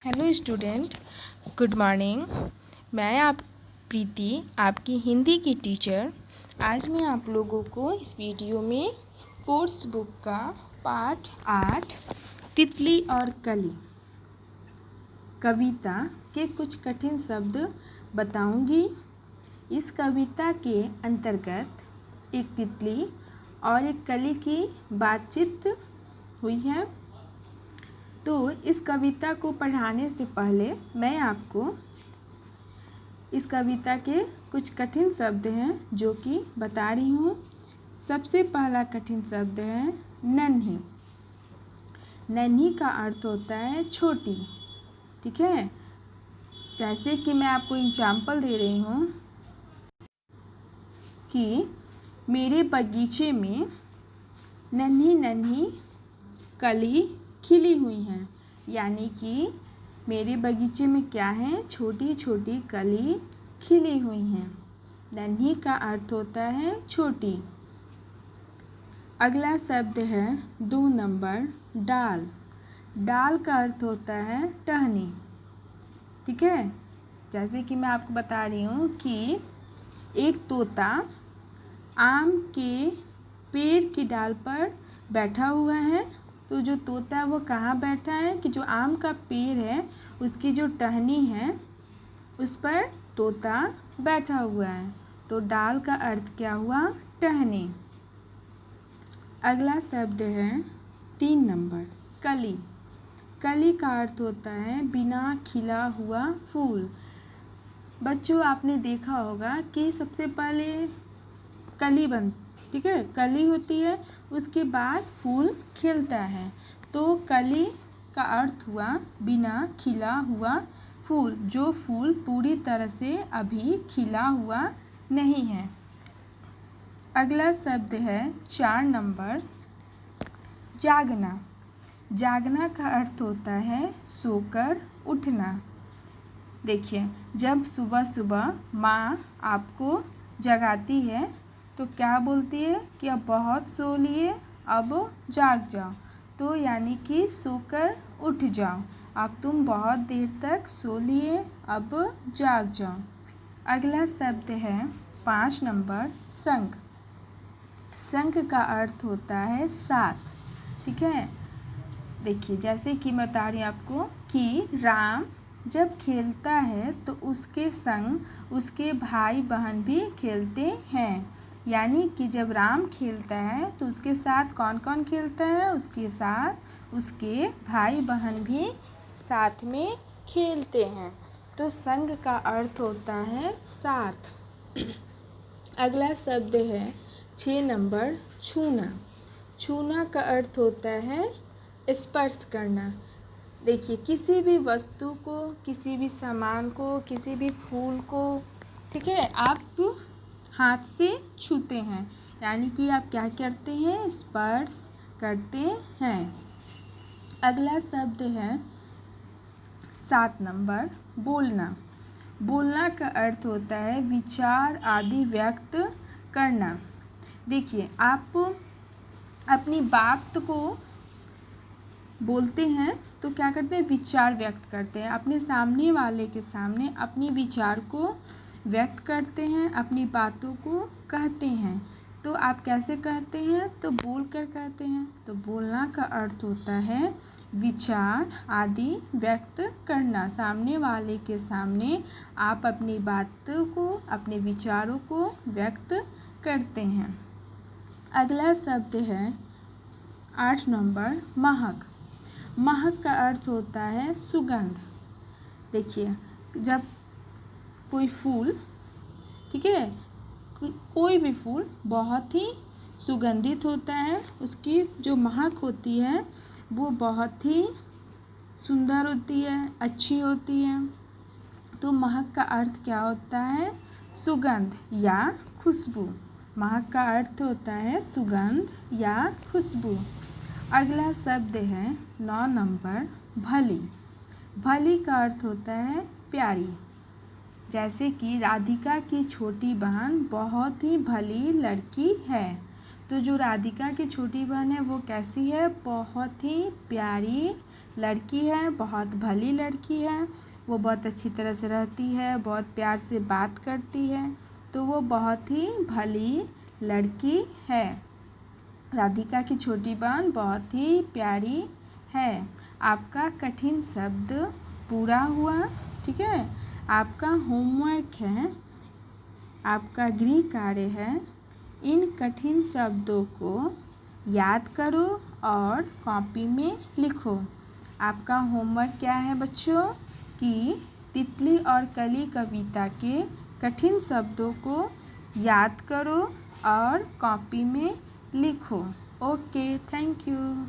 Hello student, good morning. मैं आप प्रीति, आपकी हिंदी की टीचर। आज मैं आप लोगों को इस वीडियो में कोर्स बुक का पाठ 8 तितली और कली कविता के कुछ कठिन शब्द बताऊंगी। इस कविता के अंतर्गत एक तितली और एक कली की बातचीत हुई है। तो इस कविता को पढ़ाने से पहले मैं आपको इस कविता के कुछ कठिन शब्द हैं जो कि बता रही हूँ। सबसे पहला कठिन शब्द है नन्ही। नन्ही का अर्थ होता है छोटी। ठीक है, जैसे कि मैं आपको एग्जाम्पल दे रही हूँ कि मेरे बगीचे में नन्ही नन्ही कली खिली हुई हैं, यानी कि मेरे बगीचे में क्या है, छोटी छोटी कली खिली हुई हैं। नन्ही का अर्थ होता है छोटी। अगला शब्द है 2 नंबर डाल। डाल का अर्थ होता है टहनी। ठीक है, जैसे कि मैं आपको बता रही हूँ कि एक तोता आम के पेड़ की डाल पर बैठा हुआ है। तो जो तोता है वो कहाँ बैठा है कि जो आम का पेड़ है उसकी जो टहनी है उस पर तोता बैठा हुआ है। तो डाल का अर्थ क्या हुआ, टहनी। अगला शब्द है 3 नंबर कली। कली का अर्थ होता है बिना खिला हुआ फूल। बच्चों, आपने देखा होगा कि सबसे पहले कली ठीक है, कली होती है, उसके बाद फूल खिलता है। तो कली का अर्थ हुआ बिना खिला हुआ फूल, जो फूल पूरी तरह से अभी खिला हुआ नहीं है। अगला शब्द है 4 नंबर जागना। जागना का अर्थ होता है सोकर उठना। देखिए, जब सुबह सुबह माँ आपको जगाती है तो क्या बोलती है कि अब बहुत सो लिए, अब जाग जाओ। तो यानी कि सोकर उठ जाओ, अब तुम बहुत देर तक सो लिए, अब जाग जाओ। अगला शब्द है 5 नंबर संग। संग का अर्थ होता है साथ। ठीक है, देखिए, जैसे कि मैं बता रही हूँ आपको कि राम जब खेलता है तो उसके संग उसके भाई बहन भी खेलते हैं। यानी कि जब राम खेलता है तो उसके साथ कौन कौन खेलता है, उसके साथ उसके भाई बहन भी साथ में खेलते हैं। तो संग का अर्थ होता है साथ। अगला शब्द है 6 नंबर छूना। छूना का अर्थ होता है स्पर्श करना। देखिए, किसी भी वस्तु को, किसी भी सामान को, किसी भी फूल को, ठीक है, आप हाथ से छूते हैं, यानी कि आप क्या करते हैं, स्पर्श करते हैं। अगला शब्द है 7 नंबर बोलना। बोलना का अर्थ होता है विचार आदि व्यक्त करना। देखिए, आप अपनी बात को बोलते हैं तो क्या करते हैं, विचार व्यक्त करते हैं, अपने सामने वाले के सामने अपनी विचार को व्यक्त करते हैं, अपनी बातों को कहते हैं। तो आप कैसे कहते हैं, तो बोल कर कहते हैं। तो बोलना का अर्थ होता है विचार आदि व्यक्त करना। सामने वाले के सामने आप अपनी बातों को, अपने विचारों को व्यक्त करते हैं। अगला शब्द है 8 नंबर महक। महक का अर्थ होता है सुगंध। देखिए, जब कोई फूल, ठीक है, कोई भी फूल बहुत ही सुगंधित होता है, उसकी जो महक होती है वो बहुत ही सुंदर होती है, अच्छी होती है। तो महक का अर्थ क्या होता है, सुगंध या खुशबू। महक का अर्थ होता है सुगंध या खुशबू। अगला शब्द है 9 नंबर भली। भली का अर्थ होता है प्यारी। जैसे कि राधिका की छोटी बहन बहुत ही भली लड़की है। तो जो राधिका की छोटी बहन है वो कैसी है? बहुत ही प्यारी लड़की है, बहुत भली लड़की है। वो बहुत अच्छी तरह से रहती है, बहुत प्यार से बात करती है, तो वो बहुत ही भली लड़की है। राधिका की छोटी बहन बहुत ही प्यारी है। आपका कठिन शब्द पूरा हुआ। ठीक है, आपका होमवर्क है, आपका गृह कार्य है, इन कठिन शब्दों को याद करो और कॉपी में लिखो। आपका होमवर्क क्या है बच्चों कि तितली और कली कविता के कठिन शब्दों को याद करो और कॉपी में लिखो। Okay, thank you.